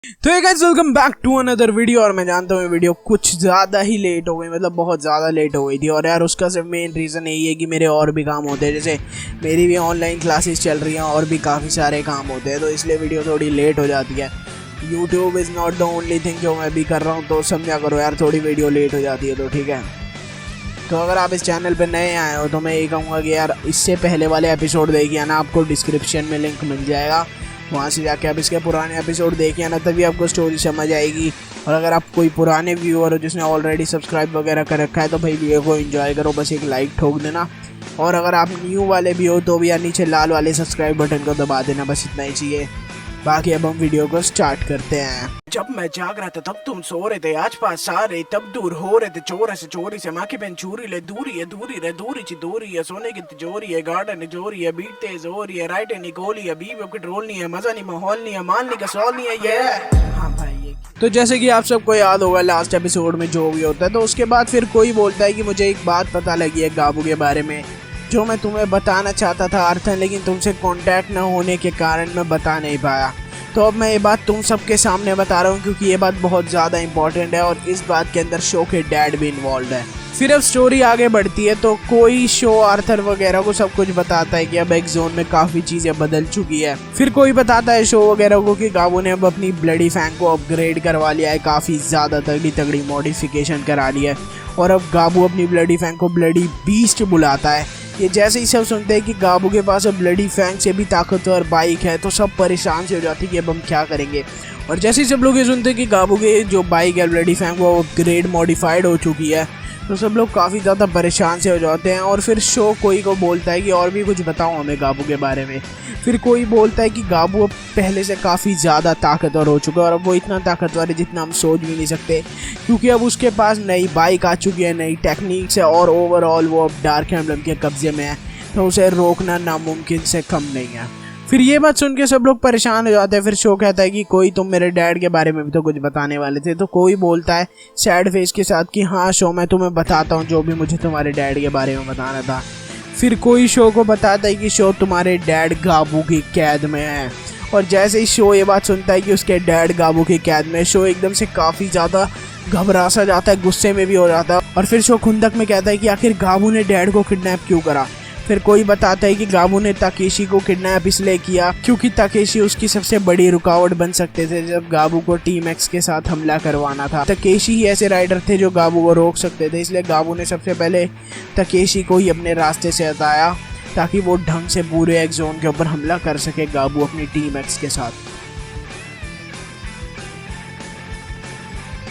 तो ये guys welcome back to another video. और मैं जानता हूँ ये वीडियो कुछ ज़्यादा ही लेट हो गई, मतलब बहुत ज़्यादा लेट हो गई थी। और यार उसका सिर्फ मेन रीज़न यही है कि मेरे और भी काम होते हैं, जैसे मेरी भी ऑनलाइन क्लासेस चल रही हैं और भी काफ़ी सारे काम होते हैं, तो इसलिए वीडियो थोड़ी लेट हो जाती है। YouTube is not the only thing जो मैं भी कर रहा हूँ, तो समझा करो यार, थोड़ी वीडियो लेट हो जाती है तो ठीक है। तो अगर आप इस चैनल पर नए आए हो तो मैं ये कहूँगा कि यार इससे पहले वाले एपिसोड देखिए ना, आपको डिस्क्रिप्शन में लिंक मिल जाएगा, वहाँ से जाके आप इसके पुराने एपिसोड देखिए ना, तभी आपको स्टोरी समझ आएगी। और अगर आप कोई पुराने व्यूअर हो जिसने ऑलरेडी सब्सक्राइब वगैरह कर रखा है तो भाई वीडियो को एंजॉय करो, बस एक लाइक ठोक देना। और अगर आप न्यू वाले भी हो तो भी यार नीचे लाल वाले सब्सक्राइब बटन को दबा देना, बस इतना ही चाहिए। बाकी अब हम वीडियो को स्टार्ट करते हैं। जब मैं जाग रहा था तब तुम सो रहे थे, आज पास सारे तब दूर हो रहे थे चोर से चोरी से, माँ की बहन चूरी ले दूरी है दूरी रे दूरी ची दूरी है, सोने की तिजोरी है गार्डन जोरी है, बीट तेज हो रही है राइट है निकोली है, बीवी पेट्रोल नहीं है, मजा नहीं माहौल नहीं है, मालने का सवाल नहीं है ये। हाँ भाई ये तो जैसे कि आप सबको याद होगा लास्ट एपिसोड में जो भी होता है, तो उसके बाद फिर कोई बोलता है कि मुझे एक बात पता लगी है गाबू के बारे में, जो मैं तुम्हें बताना चाहता था अर्थन, लेकिन तुमसे कांटेक्ट न होने के कारण मैं बता नहीं पाया। तो अब मैं ये बात तुम सबके सामने बता रहा हूँ क्योंकि ये बात बहुत ज़्यादा इंपॉर्टेंट है और इस बात के अंदर शो के डैड भी इन्वॉल्व है। फिर अब स्टोरी आगे बढ़ती है तो कोई शो आर्थर वगैरह को सब कुछ बताता है कि अब एक जोन में काफ़ी चीज़ें बदल चुकी है। फिर कोई बताता है शो वगैरह को कि गाबू ने अब अपनी ब्लडी फैंग को अपग्रेड करवा लिया है, काफ़ी ज़्यादा तगड़ी तगड़ी मॉडिफिकेशन करा लिया है, और अब गाबू अपनी ब्लडी फैंग को ब्लडी बीस्ट बुलाता है। ये जैसे ही सब सुनते हैं कि गाबू के पास अब ब्लडी फैंग से भी ताकतवर बाइक है तो सब परेशान से हो जाती है कि अब हम क्या करेंगे। और जैसे ही सब लोग ये सुनते हैं कि गाबू के जो बाइक है ब्लडी फैंग वो अपग्रेड मॉडिफाइड हो चुकी है, तो सब लोग काफ़ी ज़्यादा परेशान से हो जाते हैं। और फिर शो कोई को बोलता है कि और भी कुछ बताओ हमें गाबू के बारे में। फिर कोई बोलता है कि गाबू अब पहले से काफ़ी ज़्यादा ताकतवर हो चुका है और अब वो इतना ताकतवर है जितना हम सोच भी नहीं सकते, क्योंकि अब उसके पास नई बाइक आ चुकी है, नई टेक्निक्स है और ओवरऑल वो अब डार्क एम्ब्लम के कब्जे में है, तो उसे रोकना नामुमकिन से कम नहीं है। फिर ये बात सुन के सब लोग परेशान हो जाते हैं। फिर शो कहता है कि कोई तुम मेरे डैड के बारे में भी तो कुछ बताने वाले थे, तो कोई बोलता है सैड फेस के साथ कि हाँ शो मैं तुम्हें बताता हूँ जो भी मुझे तुम्हारे डैड के बारे में बताना था। फिर कोई शो को बताता है कि शो तुम्हारे डैड गाबू की कैद में है। और जैसे ही शो ये बात सुनता है कि उसके डैड गाबू की कैद में, शो एकदम से काफ़ी ज़्यादा घबरा सा जाता है, गुस्से में भी हो जाता है। और फिर शो खुंदक में कहता है कि आखिर गाबू ने डैड को किडनैप क्यों करा। फिर कोई बताता है कि गाबू ने ताकेशी को किडनैप इसलिए किया क्योंकि ताकेशी उसकी सबसे बड़ी रुकावट बन सकते थे जब गाबू को टीम एक्स के साथ हमला करवाना था। ताकेशी ही ऐसे राइडर थे जो गाबू को रोक सकते थे, इसलिए गाबू ने सबसे पहले ताकेशी को ही अपने रास्ते से हटाया ताकि वो ढंग से पूरे एक्स जोन के ऊपर हमला कर सके गाबू अपनी टीम एक्स के साथ।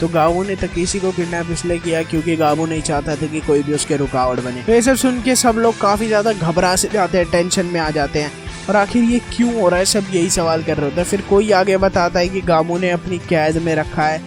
तो गाबू ने ताकेशी को किडनैप इसलिए किया क्योंकि गाबू नहीं चाहता था कि कोई भी उसके रुकावट बने। तो ये सब सुन के सब लोग काफ़ी ज़्यादा घबरा से जाते हैं, टेंशन में आ जाते हैं और आखिर ये क्यों हो रहा है, सब यही सवाल कर रहे होते हैं। फिर कोई आगे बताता है कि गाबू ने अपनी कैद में रखा है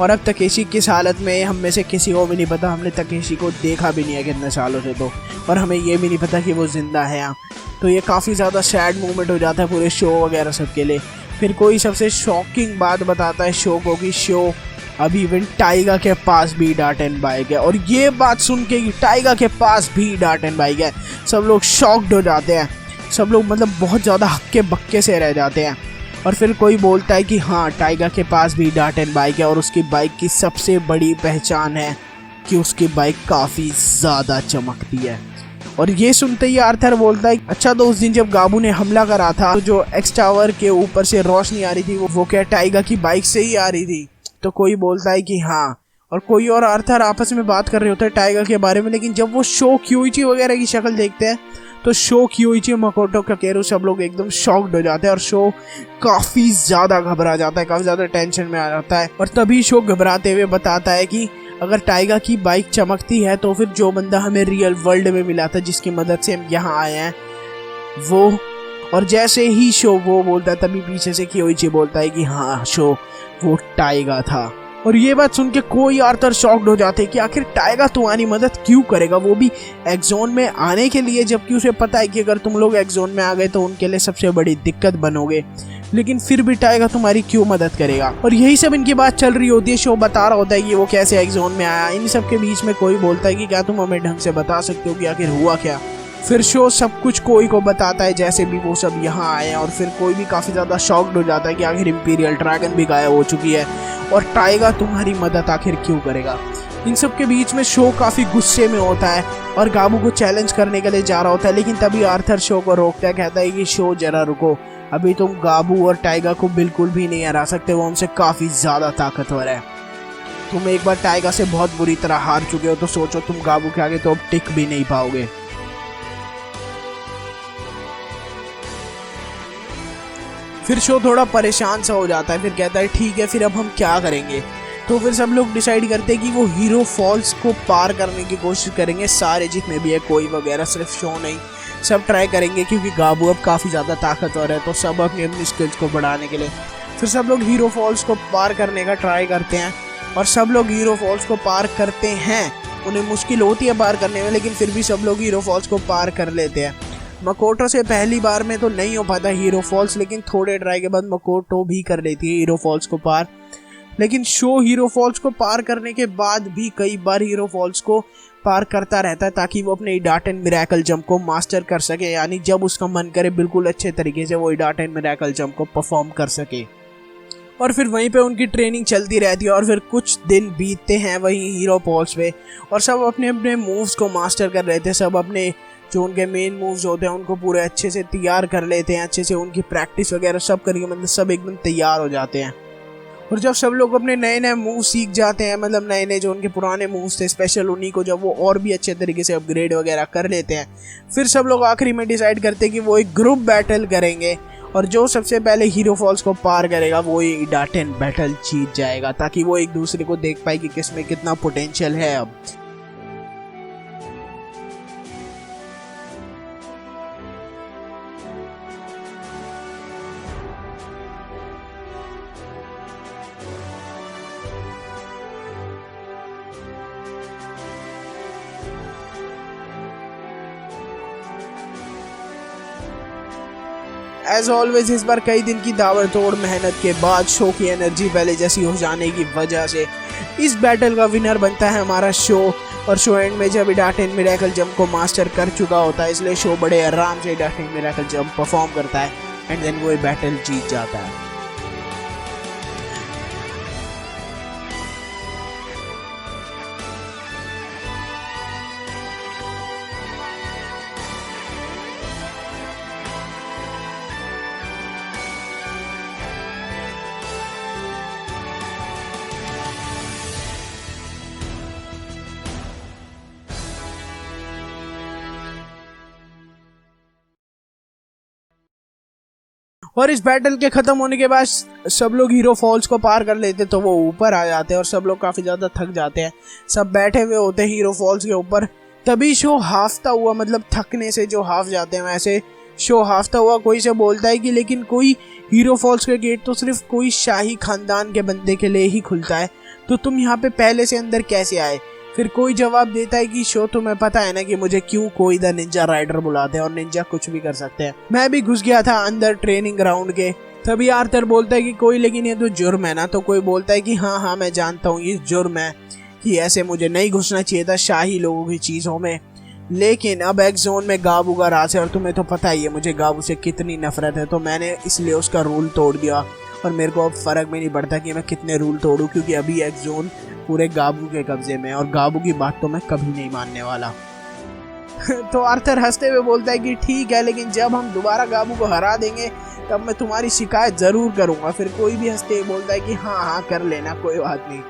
और अब ताकेशी किस हालत में हम में से किसी को भी नहीं पता। हमने ताकेशी को देखा भी नहीं है कितने सालों से, तो और हमें ये भी नहीं पता कि वो जिंदा है यहाँ। तो ये काफ़ी ज़्यादा सैड मोमेंट हो जाता है पूरे शो वगैरह सबके लिए। फिर कोई सबसे शॉकिंग बात बताता है शो को कि शो अभी इवन टाइगा के पास भी डार्टन बाइक है। और ये बात सुन के कि टाइगा के पास भी डार्टन बाइक है, सब लोग शॉक्ड हो जाते हैं, सब लोग मतलब बहुत ज़्यादा हक्के बक्के से रह जाते हैं। और फिर कोई बोलता है कि हाँ टाइगा के पास भी डार्टन बाइक है और उसकी बाइक की सबसे बड़ी पहचान है कि उसकी बाइक काफ़ी ज़्यादा चमकती है। और ये सुनते ही आर्थर बोलता है अच्छा तो उस दिन जब गाबू ने हमला करा था तो जो एक्स टावर के ऊपर से रोशनी आ रही थी वो क्या टाइगा की बाइक से ही आ रही थी। तो कोई बोलता है कि हाँ, और कोई और आर्थर आपस में बात कर रहे होते हैं टाइगर के बारे में, लेकिन जब वो शो क्यूइची वगैरह की शक्ल देखते हैं तो शो क्यूइची मकोटो काकेरू सब लोग एकदम शॉक्ड हो जाते हैं और शो काफ़ी ज़्यादा घबरा जाता है, काफ़ी ज़्यादा टेंशन में आ जाता है। और तभी शो घबराते हुए बताता है कि अगर टाइगर की बाइक चमकती है तो फिर जो बंदा हमें रियल वर्ल्ड में मिला था जिसकी मदद से हम यहाँ आए हैं वो। और जैसे ही शो वो बोलता है तभी पीछे से क्यूइची बोलता है कि हाँ शो वो टाइगा था। और ये बात सुन के कोई आर्थर शॉक्ड हो जाते हैं कि आखिर टाइगा तुम्हारी मदद क्यों करेगा, वो भी एक्सोन में आने के लिए, जबकि उसे पता है कि अगर तुम लोग एक्सोन में आ गए तो उनके लिए सबसे बड़ी दिक्कत बनोगे, लेकिन फिर भी टाइगा तुम्हारी क्यों मदद करेगा। और यही सब इनकी बात चल रही होती है, शो बता रहा होता है कि वो कैसे एक्सोन में आया। इन सब के बीच में कोई बोलता है कि क्या तुम हमें ढंग से बता सकते हो कि आखिर हुआ क्या। फिर शो सब कुछ कोई को बताता है जैसे भी वो सब यहाँ आए हैं, और फिर कोई भी काफ़ी ज़्यादा शॉक्ड हो जाता है कि आखिर इंपीरियल ड्रैगन भी गायब हो चुकी है और टाइगा तुम्हारी मदद आखिर क्यों करेगा। इन सब के बीच में शो काफ़ी गुस्से में होता है और गाबू को चैलेंज करने के लिए जा रहा होता है, लेकिन तभी आर्थर शो को रोकता है, कहता है कि शो जरा रुको, अभी तुम गाबू और टाइगा को बिल्कुल भी नहीं हरा सकते, वो हमसे काफ़ी ज़्यादा ताकतवर है। तुम एक बार टाइगा से बहुत बुरी तरह हार चुके हो, तो सोचो तुम गाबू के आगे तो अब टिक भी नहीं पाओगे। फिर शो थोड़ा परेशान सा हो जाता है, फिर कहता है ठीक है, फिर अब हम क्या करेंगे। तो फिर सब लोग डिसाइड करते हैं कि वो हीरो फॉल्स को पार करने की कोशिश करेंगे, सारे जितने भी है, कोई वगैरह, सिर्फ शो नहीं, सब ट्राई करेंगे, क्योंकि गाबू अब काफ़ी ज़्यादा ताकतवर है, तो सब अपनी अपनी स्किल्स को बढ़ाने के लिए फिर सब लोग हीरो फॉल्स को पार करने का ट्राई करते हैं। और सब लोग हीरो फॉल्स को पार करते हैं, उन्हें मुश्किल होती है पार करने में, लेकिन फिर भी सब लोग हीरो फॉल्स को पार कर लेते हैं। मकोटो से पहली बार में तो नहीं हो पाता हीरो फॉल्स, लेकिन थोड़े ट्राई के बाद मकोटो भी कर लेती है हीरो फॉल्स को पार। लेकिन शो हीरो फॉल्स को पार करने के बाद भी कई बार हीरो फॉल्स को पार करता रहता है, ताकि वो अपने इडाटन मिरेकल जंप को मास्टर कर सके, यानी जब उसका मन करे बिल्कुल अच्छे तरीके से वो इडाटन मिरेकल जंप को परफॉर्म कर सके। और फिर वहीं पे उनकी ट्रेनिंग चलती रहती है, और फिर कुछ दिन बीतते हैं वहीं हीरो फॉल्स पे, और सब अपने अपने मूव्स को मास्टर कर लेते हैं, सब अपने जो उनके मेन मूव्स होते हैं उनको पूरे अच्छे से तैयार कर लेते हैं, अच्छे से उनकी प्रैक्टिस वगैरह सब करके मतलब सब एकदम तैयार हो जाते हैं। और जब सब लोग अपने नए नए मूव सीख जाते हैं, मतलब नए नए जो उनके पुराने मूव्स थे स्पेशल, उन्हीं को जब वो और भी अच्छे तरीके से अपग्रेड वगैरह कर लेते हैं, फिर सब लोग आखिरी में डिसाइड करते हैं कि वो एक ग्रुप बैटल करेंगे, और जो सबसे पहले हीरो फॉल्स को पार करेगा वो ये इडाटन बैटल जीत जाएगा, ताकि वो एक दूसरे को देख पाए कि किसमें कितना पोटेंशियल है अब। एज ऑलवेज इस बार कई दिन की ताबड़तोड़ मेहनत के बाद शो की एनर्जी पहले जैसी हो जाने की वजह से इस बैटल का विनर बनता है हमारा शो। और शो एंड में जब इडाटन मिरेकल जंप को मास्टर कर चुका होता है, इसलिए शो बड़े आराम से इडाटन मिरेकल जंप परफॉर्म करता है एंड देन वो बैटल जीत जाता है। और इस बैटल के खत्म होने के बाद सब लोग हीरो फॉल्स को पार कर लेते, तो वो ऊपर आ जाते हैं और सब लोग काफी ज्यादा थक जाते हैं, सब बैठे हुए होते हैं हीरो फॉल्स के ऊपर। तभी शो हाफता हुआ, मतलब थकने से जो हाफ जाते हैं वैसे शो हाफता हुआ कोई से बोलता है कि लेकिन कोई हीरो फॉल्स का गेट तो सिर्फ कोई शाही खानदान के बंदे के लिए ही खुलता है, तो तुम यहाँ पे पहले से अंदर कैसे आए। फिर कोई जवाब देता है कि शो तुम्हें पता है ना कि मुझे क्यों कोई द निंजा राइडर बुलाते हैं और निंजा कुछ भी कर सकते हैं, मैं भी घुस गया था अंदर ट्रेनिंग ग्राउंड के। तभी आर्थर बोलता है कि कोई लेकिन ये तो जुर्म है ना। तो कोई बोलता है कि हाँ हाँ मैं जानता हूँ ये जुर्म है, कि ऐसे मुझे नहीं घुसना चाहिए था शाही लोगों की चीज़ों में, लेकिन अब एक्स जोन में गाबू का राज है और तुम्हें तो पता ही है मुझे गाबू से कितनी नफरत है, तो मैंने इसलिए उसका रूल तोड़ दिया और मेरे को अब फ़र्क भी नहीं पड़ता कि मैं कितने रूल तोड़ूं, क्योंकि अभी एक्स जोन पूरे गाबू के कब्जे में और गाबू की बात तो मैं कभी नहीं मानने वाला। तो आर्थर हंसते हुए बोलता है कि ठीक है, लेकिन जब हम दोबारा गाबू को हरा देंगे तब मैं तुम्हारी शिकायत ज़रूर करूँगा। फिर कोई भी हंसते हुए बोलता है कि हाँ हाँ कर लेना, कोई बात नहीं।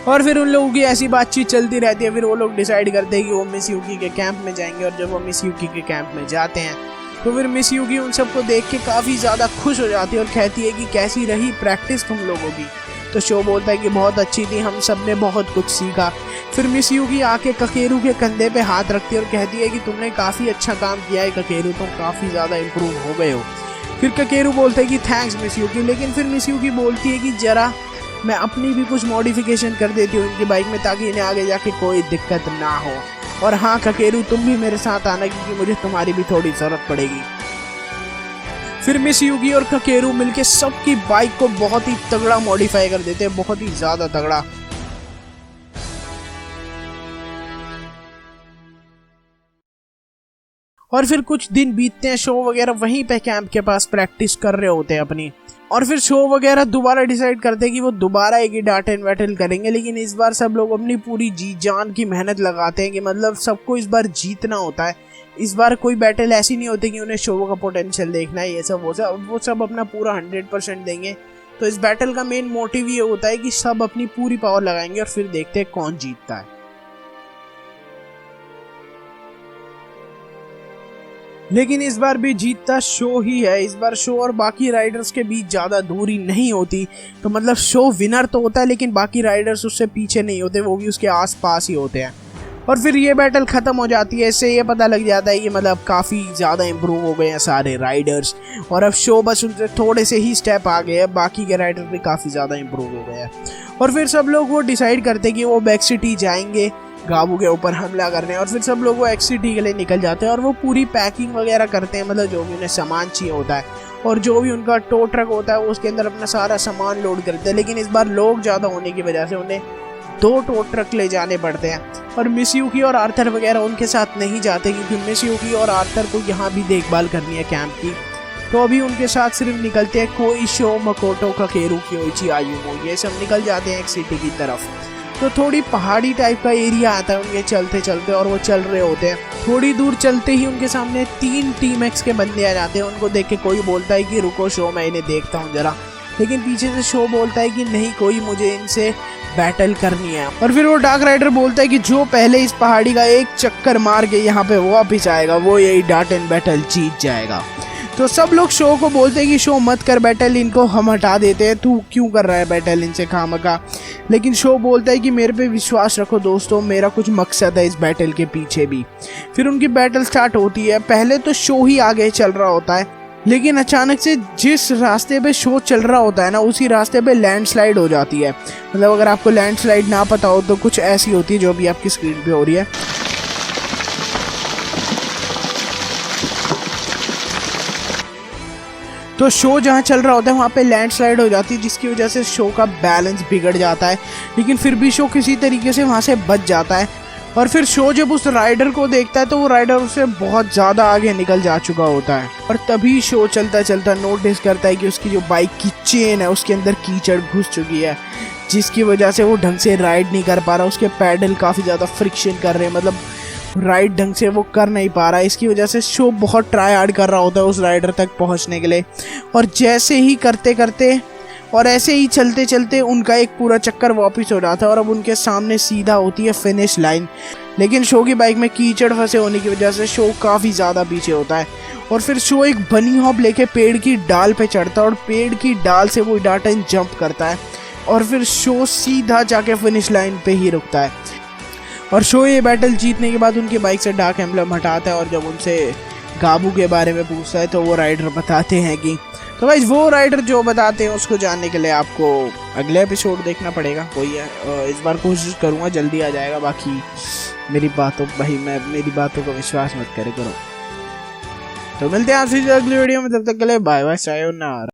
और फिर उन लोगों की ऐसी बातचीत चलती रहती है। फिर वो लोग डिसाइड करते हैं कि वो मिस यूकी के कैंप में जाएंगे, और जब वो मिस यूकी के कैंप में जाते हैं तो फिर मिस यूकी उन सबको देख के काफ़ी ज़्यादा खुश हो जाती है और कहती है कि कैसी रही प्रैक्टिस तुम लोगों की। तो शो बोलता है कि बहुत अच्छी थी, हम सब ने बहुत कुछ सीखा। फिर मिस यूकी आके ककेरू के कंधे पे हाथ रखती है और कहती है कि तुमने काफ़ी अच्छा काम किया है ककेरू, तुम काफ़ी ज़्यादा इम्प्रूव हो गए हो। फिर ककेरू बोलता है कि थैंक्स मिस यूकी, लेकिन फिर मिस यूकी बोलती है कि ज़रा मैं अपनी भी कुछ मॉडिफिकेशन कर देती हूँ इनकी बाइक में, ताकि इन्हें आगे जाके कोई दिक्कत ना हो। और हाँ ककेरू तुम भी मेरे साथ आना, क्योंकि मुझे तुम्हारी भी थोड़ी ज़रूरत पड़ेगी। फिर मिस यूगी और ककेरू मिलके सबकी बाइक को बहुत ही तगड़ा मॉडिफाई कर देते हैं, बहुत ही ज़्यादा तगड़ा। और फिर कुछ दिन बीतते हैं, शो वगैरह वहीं पे कैंप के पास प्रैक्टिस कर रहे होते हैं अपनी। और फिर शो वगैरह दोबारा डिसाइड करते हैं कि वो दोबारा एक ही डाटन बैटल करेंगे, लेकिन इस बार सब लोग अपनी पूरी जी जान की मेहनत लगाते हैं कि मतलब सबको इस बार जीतना होता है। इस बार कोई बैटल ऐसी नहीं होती कि उन्हें शो का पोटेंशियल देखना है, ये सब वो सब अपना पूरा 100% देंगे। तो इस बैटल का मेन मोटिव ये होता है कि सब अपनी पूरी पावर लगाएंगे और फिर देखते हैं कौन जीतता है। लेकिन इस बार भी जीतता शो ही है। इस बार शो और बाकी राइडर्स के बीच ज़्यादा दूरी नहीं होती, तो मतलब शो विनर तो होता है लेकिन बाकी राइडर्स उससे पीछे नहीं होते, वो भी उसके आसपास ही होते हैं। और फिर ये बैटल ख़त्म हो जाती है। इससे ये पता लग जाता है कि मतलब काफ़ी ज़्यादा इम्प्रूव हो गए हैं सारे राइडर्स, और अब शो बस उनसे थोड़े से ही स्टेप आ गए हैं, बाकी के राइडर भी काफ़ी ज़्यादा इम्प्रूव हो गए हैं। और फिर सब लोग वो डिसाइड करते हैं कि वो बैक सिटी जाएंगे गाबू के ऊपर हमला करने, और फिर सब लोग वो एक्स सिटी के लिए निकल जाते हैं और वो पूरी पैकिंग वगैरह करते हैं, मतलब जो भी उन्हें सामान चाहिए होता है, और जो भी उनका टो ट्रक होता है वो उसके अंदर अपना सारा सामान लोड करते हैं। लेकिन इस बार लोग ज़्यादा होने की वजह से उन्हें 2 टो ट्रक ले जाने पड़ते हैं, और मिस यूकी और आर्थर वगैरह उनके साथ नहीं जाते क्योंकि मिस यूकी और आर्थर को यहाँ भी देखभाल करनी है कैंप की। तो अभी उनके साथ सिर्फ निकलते हैं कोई शो, मकोटो, काकेरू, क्योइची, आयुमो, ये सब निकल जाते हैं एक सिटी की तरफ। तो थोड़ी पहाड़ी टाइप का एरिया आता है उनके चलते चलते, और वो चल रहे होते हैं। थोड़ी दूर चलते ही उनके सामने 3 टीम एक्स के बंदे आ जाते हैं। उनको देख के कोई बोलता है कि रुको शो, मैं इन्हें देखता हूँ जरा, लेकिन पीछे से शो बोलता है कि नहीं, कोई मुझे इनसे बैटल करनी है। और फिर वो डार्क राइडर बोलता है कि जो पहले इस पहाड़ी का एक चक्कर मार के यहाँ पे वापिस आएगा वो यही डाटन बैटल जीत जाएगा। तो सब लोग शो को बोलते हैं कि शो मत कर बैटल, इनको हम हटा देते हैं, तू क्यों कर रहा है बैटल इनसे खामखा। लेकिन शो बोलता है कि मेरे पे विश्वास रखो दोस्तों, मेरा कुछ मकसद है इस बैटल के पीछे भी। फिर उनकी बैटल स्टार्ट होती है। पहले तो शो ही आगे चल रहा होता है, लेकिन अचानक से जिस रास्ते पे शो चल रहा होता है ना, उसी रास्ते पे लैंडस्लाइड हो जाती है। मतलब अगर आपको लैंडस्लाइड ना पता हो तो कुछ ऐसी होती है जो अभी आपकी स्क्रीन पे हो रही है। तो शो जहाँ चल रहा होता है वहाँ पे लैंडस्लाइड हो जाती है, जिसकी वजह से शो का बैलेंस बिगड़ जाता है, लेकिन फिर भी शो किसी तरीके से वहाँ से बच जाता है। और फिर शो जब उस राइडर को देखता है तो वो राइडर उससे बहुत ज़्यादा आगे निकल जा चुका होता है। और तभी शो चलता चलता नोटिस करता है कि उसकी जो बाइक की चेन है उसके अंदर कीचड़ घुस चुकी है, जिसकी वजह से वो ढंग से राइड नहीं कर पा रहा। उसके पैडल काफ़ी ज़्यादा फ्रिक्शन कर रहे हैं, मतलब राइड ढंग से वो कर नहीं पा रहा है। इसकी वजह से शो बहुत ट्राई हार्ड कर रहा होता है उस राइडर तक पहुंचने के लिए, और जैसे ही करते करते और ऐसे ही चलते चलते उनका एक पूरा चक्कर वापस हो जाता है, और अब उनके सामने सीधा होती है फिनिश लाइन। लेकिन शो की बाइक में कीचड़ फंसे होने की वजह से शो काफ़ी ज़्यादा पीछे होता है। और फिर शो एक बनी हॉप लेके पेड़ की डाल पे चढ़ता है, और पेड़ की डाल से वो डाटन जंप करता है, और फिर शो सीधा जाके फिनिश लाइन पे ही रुकता है। और शो ये बैटल जीतने के बाद उनकी बाइक से डार्क एम्बलम हटाता है, और जब उनसे गाबू के बारे में पूछता है तो वो राइडर बताते हैं कि, तो गाइस वो राइडर जो बताते हैं उसको जानने के लिए आपको अगले एपिसोड देखना पड़ेगा। वही है, इस बार कोशिश करूँगा जल्दी आ जाएगा। बाकी मेरी बातों का विश्वास मत करे करो। तो मिलते हैं आपसे अगली वीडियो में, तब तक के लिए बाय बाय, सायोनारा।